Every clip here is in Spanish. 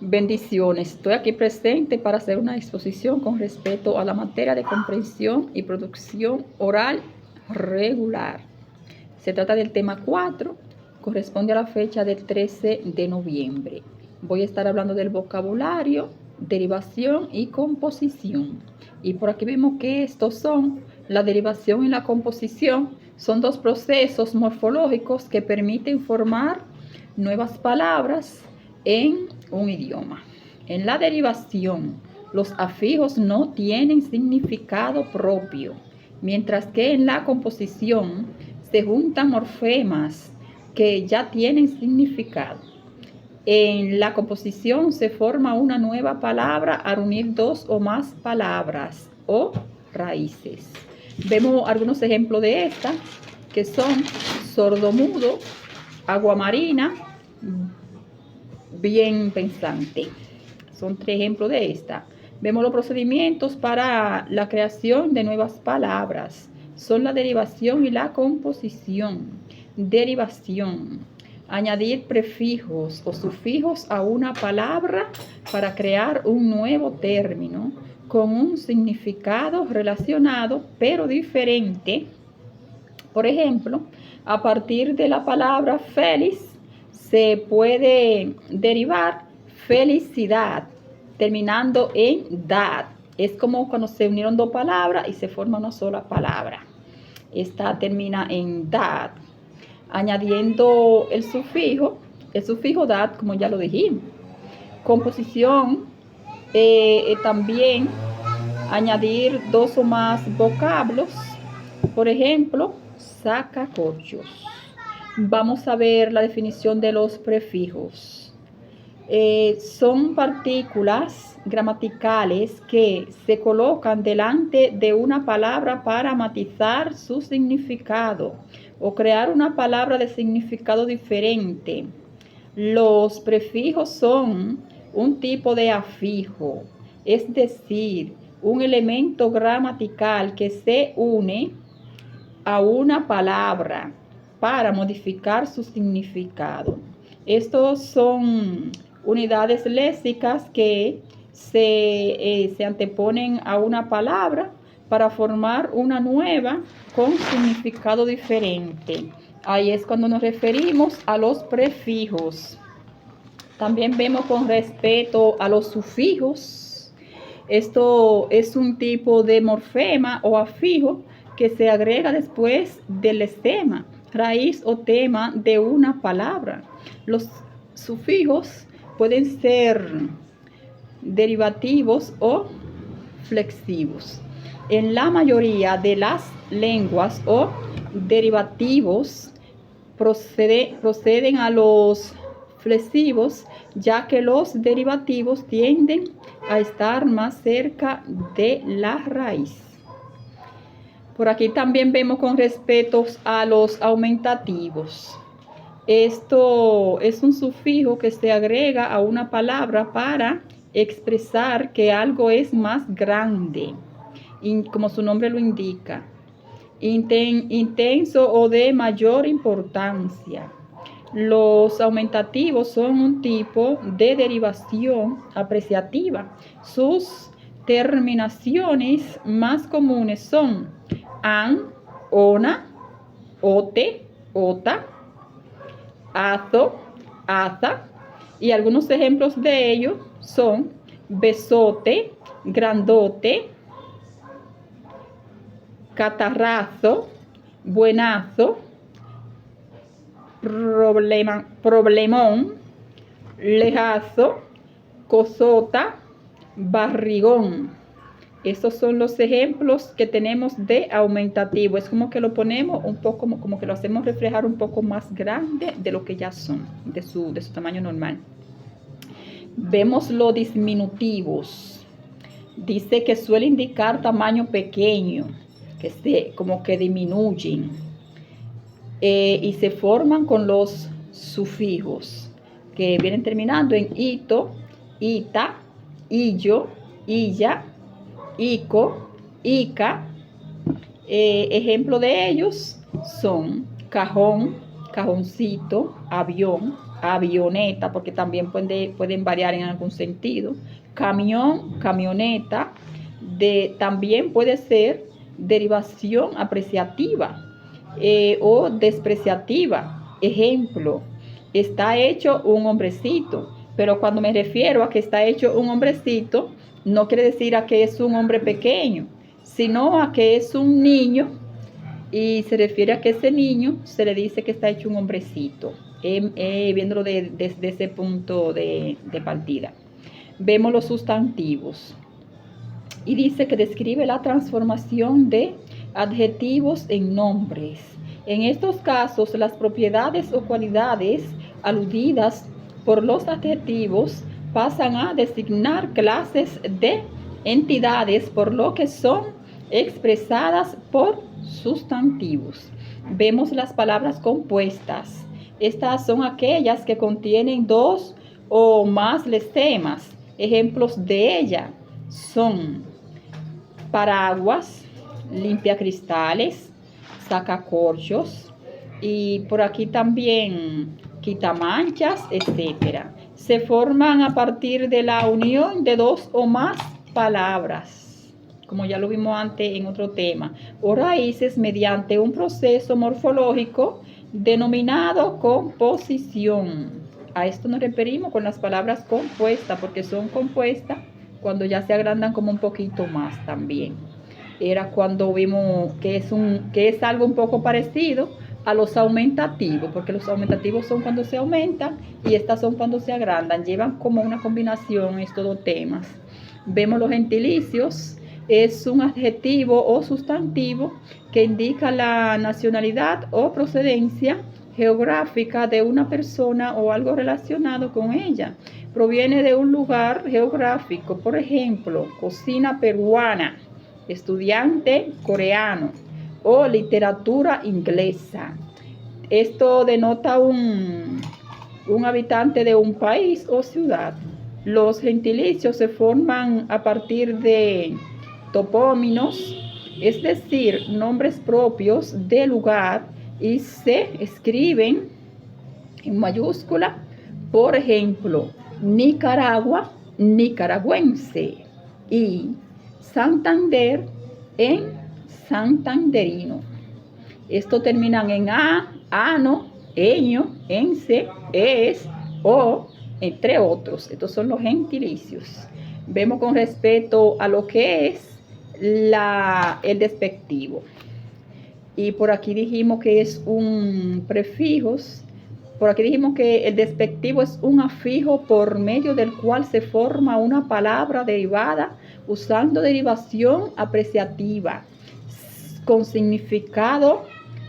Bendiciones. Estoy aquí presente para hacer una exposición con respecto a la materia de comprensión y producción oral regular. Se trata del tema 4, corresponde a la fecha del 13 de noviembre. Voy a estar hablando del vocabulario, derivación y composición. Y por aquí vemos que estos son la derivación y la composición. Son dos procesos morfológicos que permiten formar nuevas palabras en un idioma. En la derivación, los afijos no tienen significado propio, mientras que en la composición se juntan morfemas que ya tienen significado. En la composición se forma una nueva palabra al unir dos o más palabras o raíces. Vemos algunos ejemplos de esta, que son sordomudo, aguamarina, bien pensante. Son 3 ejemplos de esta. Vemos los procedimientos para la creación de nuevas palabras. Son la derivación y la composición. Derivación: añadir prefijos o sufijos a una palabra para crear un nuevo término con un significado relacionado pero diferente. Por ejemplo, a partir de la palabra feliz se puede derivar felicidad, terminando en dad. Es como cuando se unieron dos palabras y se forma una sola palabra. Esta termina en dad. Añadiendo el sufijo dad, como ya lo dijimos. Composición, también añadir dos o más vocablos. Por ejemplo, sacacorchos. Vamos a ver la definición de los prefijos. Son partículas gramaticales que se colocan delante de una palabra para matizar su significado o crear una palabra de significado diferente. Los prefijos son un tipo de afijo, es decir, un elemento gramatical que se une a una palabra para modificar su significado. Estos son unidades léxicas que se anteponen a una palabra para formar una nueva con significado diferente. Ahí es cuando nos referimos a los prefijos. También vemos con respecto a los sufijos. Esto es un tipo de morfema o afijo que se agrega después del estema, raíz o tema de una palabra. Los sufijos pueden ser derivativos o flexivos. En la mayoría de las lenguas o derivativos proceden a los flexivos, ya que los derivativos tienden a estar más cerca de la raíz. Por aquí también vemos con respecto a los aumentativos. Esto es un sufijo que se agrega a una palabra para expresar que algo es más grande, como su nombre lo indica, intenso o de mayor importancia. Los aumentativos son un tipo de derivación apreciativa. Sus terminaciones más comunes son an, ona, ote, ota, azo, aza, y algunos ejemplos de ellos son besote, grandote, catarrazo, buenazo, problemón, lejazo, cosota, barrigón. Estos son los ejemplos que tenemos de aumentativo. Es como que lo ponemos un poco, como que lo hacemos reflejar un poco más grande de lo que ya son, de su tamaño normal. Vemos los disminutivos. Dice que suele indicar tamaño pequeño, que como que disminuyen. Y se forman con los sufijos, que vienen terminando en ito, ita, illo, illa, ico, ica. Ejemplo de ellos son cajón, cajoncito, avión, avioneta, porque también pueden variar en algún sentido. Camión, camioneta, también puede ser derivación apreciativa o despreciativa. Ejemplo, está hecho un hombrecito, pero cuando me refiero a que está hecho un hombrecito, no quiere decir a que es un hombre pequeño, sino a que es un niño, y se refiere a que ese niño se le dice que está hecho un hombrecito, viéndolo desde ese punto de partida. Vemos los sustantivos y dice que describe la transformación de adjetivos en nombres. En estos casos, las propiedades o cualidades aludidas por los adjetivos pasan a designar clases de entidades, por lo que son expresadas por sustantivos. Vemos las palabras compuestas. Estas son aquellas que contienen dos o más lestemas. Ejemplos de ella son paraguas, limpiacristales, sacacorchos, y por aquí también quitamanchas, etc. Se forman a partir de la unión de dos o más palabras, como ya lo vimos antes en otro tema, o raíces mediante un proceso morfológico denominado composición. A esto nos referimos con las palabras compuestas, porque son compuestas cuando ya se agrandan como un poquito más también. Era cuando vimos que es algo un poco parecido a los aumentativos, porque los aumentativos son cuando se aumentan y estas son cuando se agrandan. Llevan como una combinación estos dos temas. Vemos los gentilicios. Es un adjetivo o sustantivo que indica la nacionalidad o procedencia geográfica de una persona o algo relacionado con ella. Proviene de un lugar geográfico, por ejemplo, cocina peruana, estudiante coreano o literatura inglesa. Esto denota un habitante de un país o ciudad. Los gentilicios se forman a partir de topónimos, es decir, nombres propios de lugar, y se escriben en mayúscula. Por ejemplo, Nicaragua, nicaragüense, y Santander, en santanderino. Esto terminan en a, ano, eño, ense, es, o, entre otros. Estos son los gentilicios. Vemos con respecto a lo que es el despectivo. Y por aquí dijimos que es un prefijo. Por aquí dijimos que el despectivo es un afijo por medio del cual se forma una palabra derivada usando derivación apreciativa con significado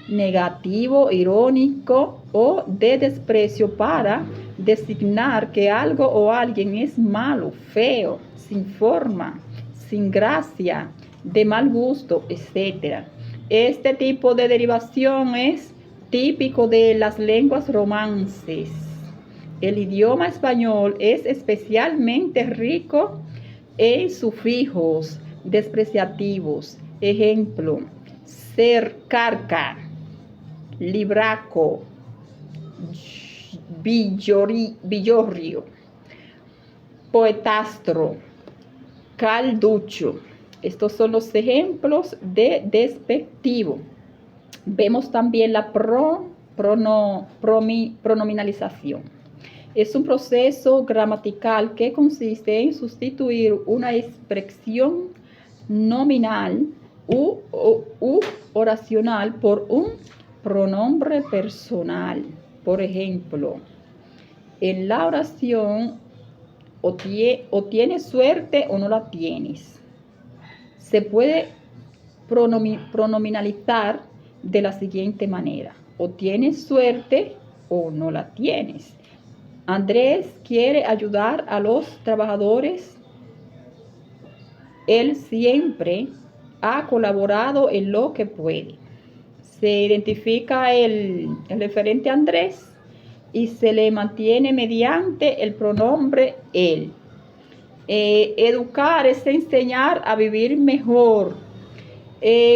negativo, irónico o de desprecio para designar que algo o alguien es malo, feo, sin forma, sin gracia, de mal gusto, etc. Este tipo de derivación es típico de las lenguas romances. El idioma español es especialmente rico en sufijos despreciativos. Ejemplo, cercarca, libraco, villorrio, poetastro, calducho. Estos son los ejemplos de despectivo. Vemos también la pronominalización. Es un proceso gramatical que consiste en sustituir una expresión nominal u oracional por un pronombre personal. Por ejemplo, en la oración o tienes suerte o no la tienes. Se puede pronominalizar de la siguiente manera: o tienes suerte o no la tienes. Andrés quiere ayudar a los trabajadores. Él siempre ha colaborado en lo que puede. Se identifica el referente Andrés y se le mantiene mediante el pronombre él. Educar es enseñar a vivir mejor.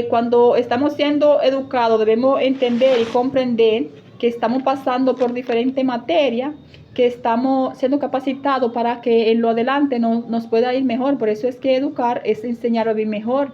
Cuando estamos siendo educados debemos entender y comprender que estamos pasando por diferentes materias, que estamos siendo capacitados para que en lo adelante nos pueda ir mejor. Por eso es que educar es enseñar a vivir mejor,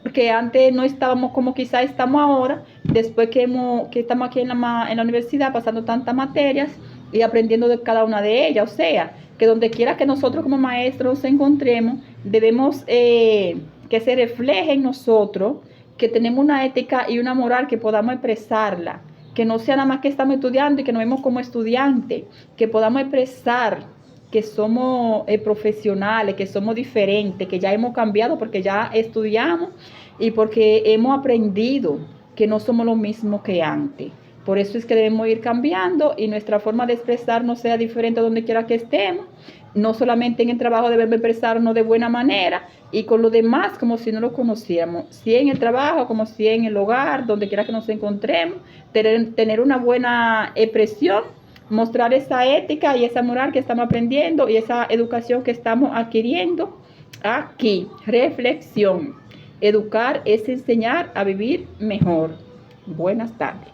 porque antes no estábamos como quizá estamos ahora, después que estamos aquí en la universidad pasando tantas materias y aprendiendo de cada una de ellas. O sea, que donde quiera que nosotros como maestros nos encontremos, debemos que se refleje en nosotros, que tenemos una ética y una moral que podamos expresarla, que no sea nada más que estamos estudiando y que nos vemos como estudiantes, que podamos expresar que somos profesionales, que somos diferentes, que ya hemos cambiado porque ya estudiamos y porque hemos aprendido que no somos lo mismo que antes. Por eso es que debemos ir cambiando y nuestra forma de expresarnos sea diferente donde quiera que estemos. No solamente en el trabajo debemos expresarnos de buena manera y con lo demás como si no lo conociéramos. Si en el trabajo, como si en el hogar, donde quiera que nos encontremos, tener una buena expresión, mostrar esa ética y esa moral que estamos aprendiendo y esa educación que estamos adquiriendo aquí. Reflexión. Educar es enseñar a vivir mejor. Buenas tardes.